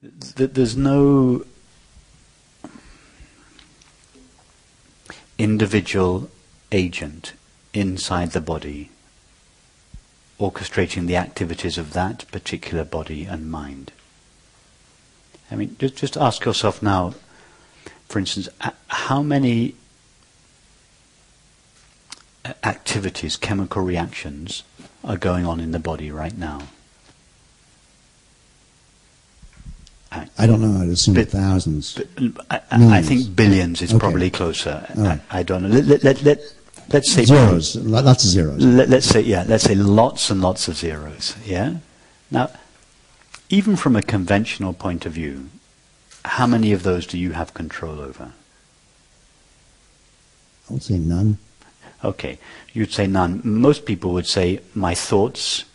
There's no individual agent inside the body orchestrating the activities of that particular body and mind. I mean, just ask yourself now, for instance, how many activities, chemical reactions, are going on in the body right now? I don't know. I'd assume thousands. I think billions is probably closer. Right. I don't know. Let's say zeros. Lots of zeros. Let's say lots and lots of zeros. Yeah. Now, even from a conventional point of view, how many of those do you have control over? I would say none. Okay, you'd say none. Most people would say my thoughts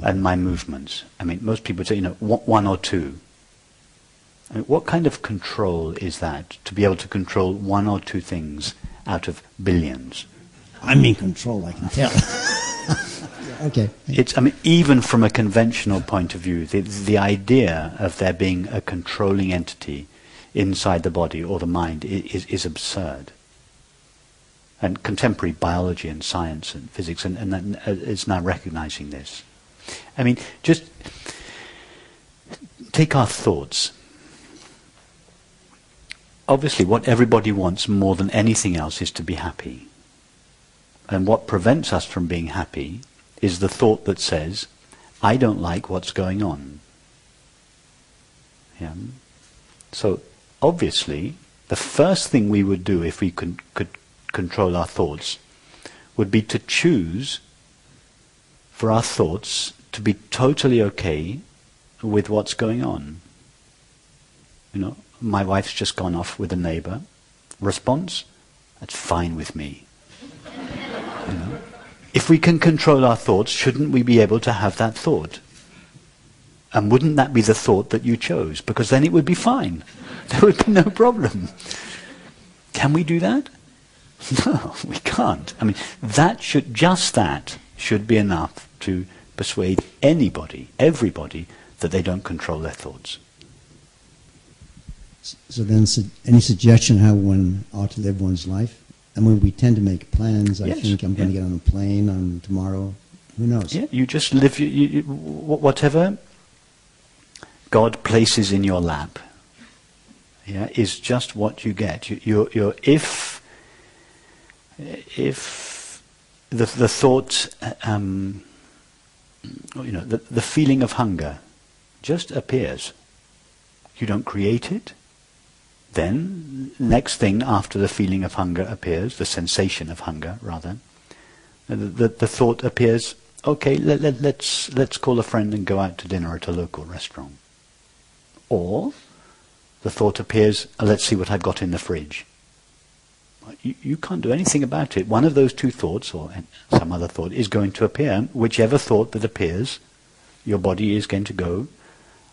and my movements. I mean, most people would say, one or two. I mean, what kind of control is that, to be able to control one or two things out of billions? I'm in control, I can tell. Okay. I mean, even from a conventional point of view, the idea of there being a controlling entity inside the body or the mind is absurd. And contemporary biology and science and physics and is now recognizing this. I mean, just take our thoughts. Obviously, what everybody wants more than anything else is to be happy. And what prevents us from being happy is the thought that says, I don't like what's going on. Yeah. So, obviously, the first thing we would do if we could control our thoughts would be to choose for our thoughts to be totally okay with what's going on. My wife's just gone off with a neighbor. Response? That's fine with me. If we can control our thoughts, shouldn't we be able to have that thought? And wouldn't that be the thought that you chose? Because then it would be fine. There would be no problem. Can we do that? No, we can't. I mean, that should be enough to persuade anybody, everybody, that they don't control their thoughts. So then, any suggestion how one ought to live one's life? I mean, we tend to make plans. I think I'm going to get on a plane on tomorrow. Who knows? Yeah, you just live whatever God places in your lap. Yeah, is just what you get. If the thought, the feeling of hunger just appears. You don't create it. Then, next thing after the feeling of hunger appears, the sensation of hunger, rather, the thought appears, okay, let's call a friend and go out to dinner at a local restaurant. Or, the thought appears, let's see what I've got in the fridge. You can't do anything about it. One of those two thoughts, or some other thought, is going to appear. Whichever thought that appears, your body is going to go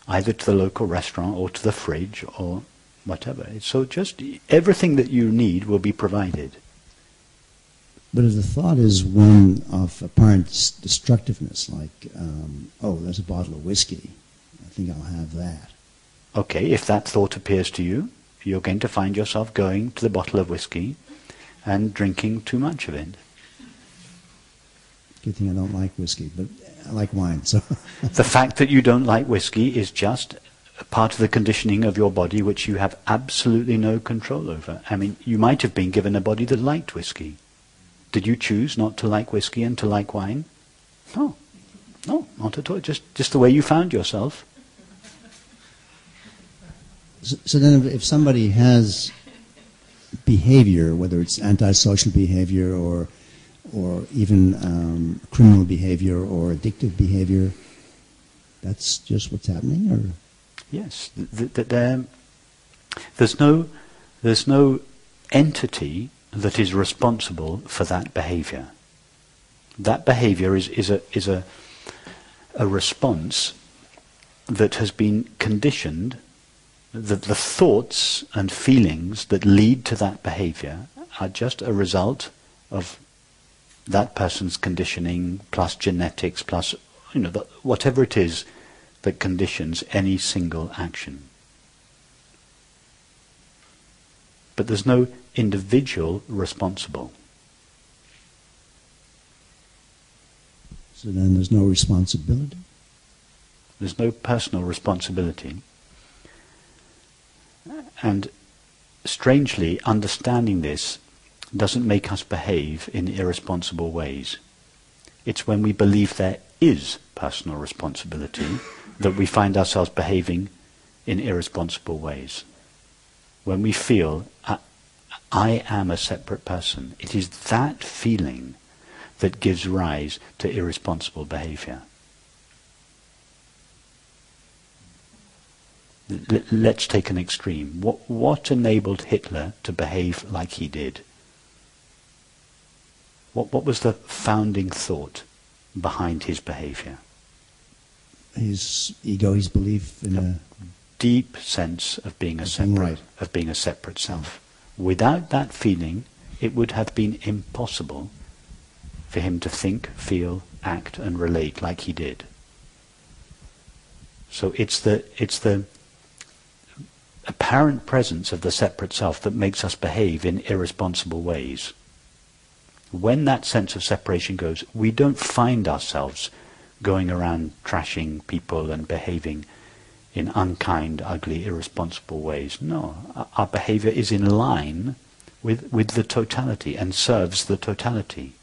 either to the local restaurant or to the fridge or whatever. So just everything that you need will be provided. But if the thought is one of apparent destructiveness, like, there's a bottle of whiskey, I think I'll have that. Okay, if that thought appears to you, you're going to find yourself going to the bottle of whiskey and drinking too much of it. Good thing I don't like whiskey, but I like wine. So the fact that you don't like whiskey is just a part of the conditioning of your body which you have absolutely no control over. I mean, you might have been given a body that liked whiskey. Did you choose not to like whiskey and to like wine? No, not at all. Just the way you found yourself. So then if somebody has behavior, whether it's antisocial behavior or even criminal behavior or addictive behavior, that's just what's happening? Or yes, there's no entity that is responsible for that behavior. That behavior is a response that has been conditioned. The thoughts and feelings that lead to that behavior are just a result of that person's conditioning plus genetics plus whatever it is that conditions any single action. But there's no individual responsible. So then there's no responsibility? There's no personal responsibility. And strangely, understanding this doesn't make us behave in irresponsible ways. It's when we believe there is personal responsibility that we find ourselves behaving in irresponsible ways. When we feel, I am a separate person, it is that feeling that gives rise to irresponsible behavior. Let's take an extreme. What enabled Hitler to behave like he did? What was the founding thought behind his behavior? His ego, his belief in a deep sense of being a separate self. Without that feeling, it would have been impossible for him to think, feel, act, and relate like he did. So it's the apparent presence of the separate self that makes us behave in irresponsible ways. When that sense of separation goes, we don't find ourselves going around trashing people and behaving in unkind, ugly, irresponsible ways. No, our behavior is in line with the totality and serves the totality.